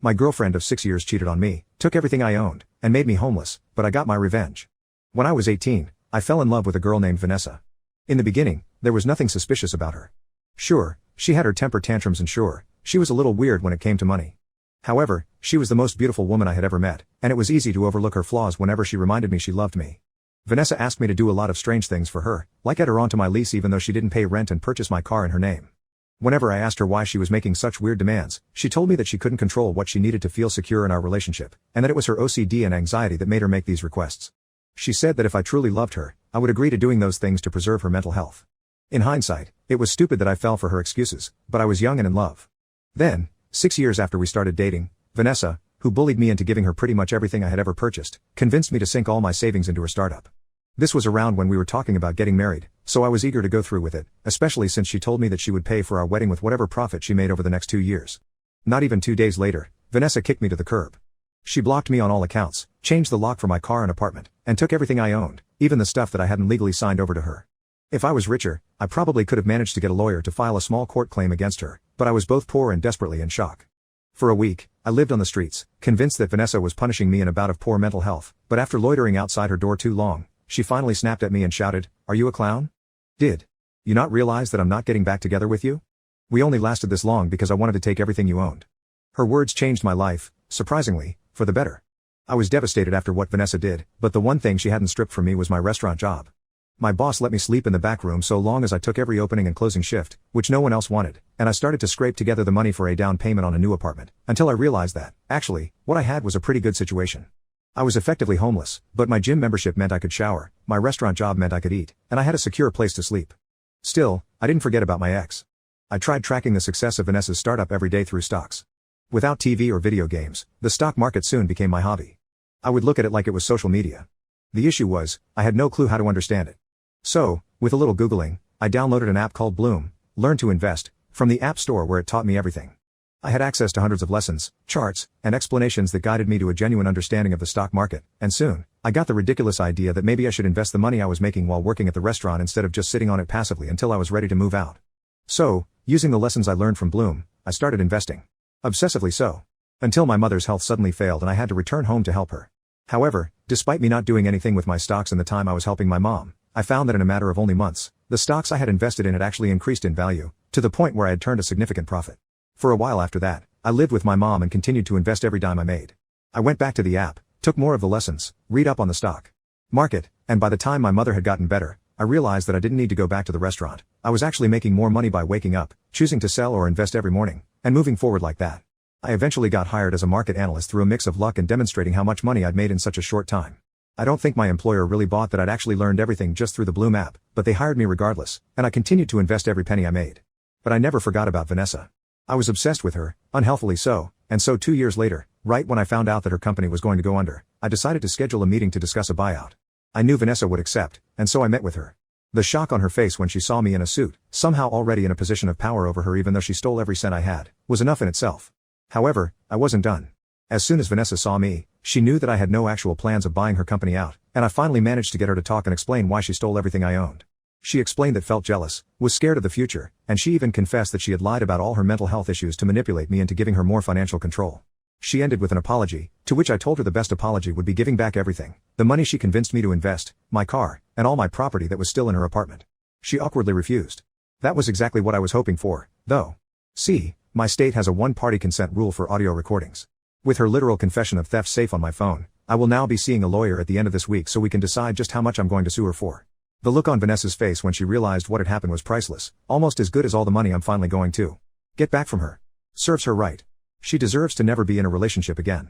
My girlfriend of 6 years cheated on me, took everything I owned, and made me homeless, but I got my revenge. When I was 18, I fell in love with a girl named Vanessa. In the beginning, there was nothing suspicious about her. Sure, she had her temper tantrums and sure, she was a little weird when it came to money. However, she was the most beautiful woman I had ever met, and it was easy to overlook her flaws whenever she reminded me she loved me. Vanessa asked me to do a lot of strange things for her, like add her onto my lease even though she didn't pay rent and purchase my car in her name. Whenever I asked her why she was making such weird demands, she told me that she couldn't control what she needed to feel secure in our relationship, and that it was her OCD and anxiety that made her make these requests. She said that if I truly loved her, I would agree to doing those things to preserve her mental health. In hindsight, it was stupid that I fell for her excuses, but I was young and in love. Then, 6 years after we started dating, Vanessa, who bullied me into giving her pretty much everything I had ever purchased, convinced me to sink all my savings into her startup. This was around when we were talking about getting married, so I was eager to go through with it, especially since she told me that she would pay for our wedding with whatever profit she made over the next 2 years. Not even 2 days later, Vanessa kicked me to the curb. She blocked me on all accounts, changed the lock for my car and apartment, and took everything I owned, even the stuff that I hadn't legally signed over to her. If I was richer, I probably could have managed to get a lawyer to file a small court claim against her, but I was both poor and desperately in shock. For a week, I lived on the streets, convinced that Vanessa was punishing me in a bout of poor mental health, but after loitering outside her door too long, she finally snapped at me and shouted, "Are you a clown? Did you not realize that I'm not getting back together with you? We only lasted this long because I wanted to take everything you owned." Her words changed my life, surprisingly, for the better. I was devastated after what Vanessa did, but the one thing she hadn't stripped from me was my restaurant job. My boss let me sleep in the back room so long as I took every opening and closing shift, which no one else wanted, and I started to scrape together the money for a down payment on a new apartment, until I realized that, actually, what I had was a pretty good situation. I was effectively homeless, but my gym membership meant I could shower, my restaurant job meant I could eat, and I had a secure place to sleep. Still, I didn't forget about my ex. I tried tracking the success of Vanessa's startup every day through stocks. Without TV or video games, the stock market soon became my hobby. I would look at it like it was social media. The issue was, I had no clue how to understand it. So, with a little Googling, I downloaded an app called Bloom, Learn to Invest, from the App Store where it taught me everything. I had access to hundreds of lessons, charts, and explanations that guided me to a genuine understanding of the stock market, and soon, I got the ridiculous idea that maybe I should invest the money I was making while working at the restaurant instead of just sitting on it passively until I was ready to move out. So, using the lessons I learned from Bloom, I started investing. Obsessively so. Until my mother's health suddenly failed and I had to return home to help her. However, despite me not doing anything with my stocks in the time I was helping my mom, I found that in a matter of only months, the stocks I had invested in had actually increased in value, to the point where I had turned a significant profit. For a while after that, I lived with my mom and continued to invest every dime I made. I went back to the app, took more of the lessons, read up on the stock market, and by the time my mother had gotten better, I realized that I didn't need to go back to the restaurant. I was actually making more money by waking up, choosing to sell or invest every morning, and moving forward like that. I eventually got hired as a market analyst through a mix of luck and demonstrating how much money I'd made in such a short time. I don't think my employer really bought that I'd actually learned everything just through the Bloom app, but they hired me regardless, and I continued to invest every penny I made. But I never forgot about Vanessa. I was obsessed with her, unhealthily so, and so 2 years later, right when I found out that her company was going to go under, I decided to schedule a meeting to discuss a buyout. I knew Vanessa would accept, and so I met with her. The shock on her face when she saw me in a suit, somehow already in a position of power over her even though she stole every cent I had, was enough in itself. However, I wasn't done. As soon as Vanessa saw me, she knew that I had no actual plans of buying her company out, and I finally managed to get her to talk and explain why she stole everything I owned. She explained that felt jealous, was scared of the future, and she even confessed that she had lied about all her mental health issues to manipulate me into giving her more financial control. She ended with an apology, to which I told her the best apology would be giving back everything, the money she convinced me to invest, my car, and all my property that was still in her apartment. She awkwardly refused. That was exactly what I was hoping for, though. See, my state has a one-party consent rule for audio recordings. With her literal confession of theft safe on my phone, I will now be seeing a lawyer at the end of this week so we can decide just how much I'm going to sue her for. The look on Vanessa's face when she realized what had happened was priceless, almost as good as all the money I'm finally going to get back from her. Serves her right. She deserves to never be in a relationship again.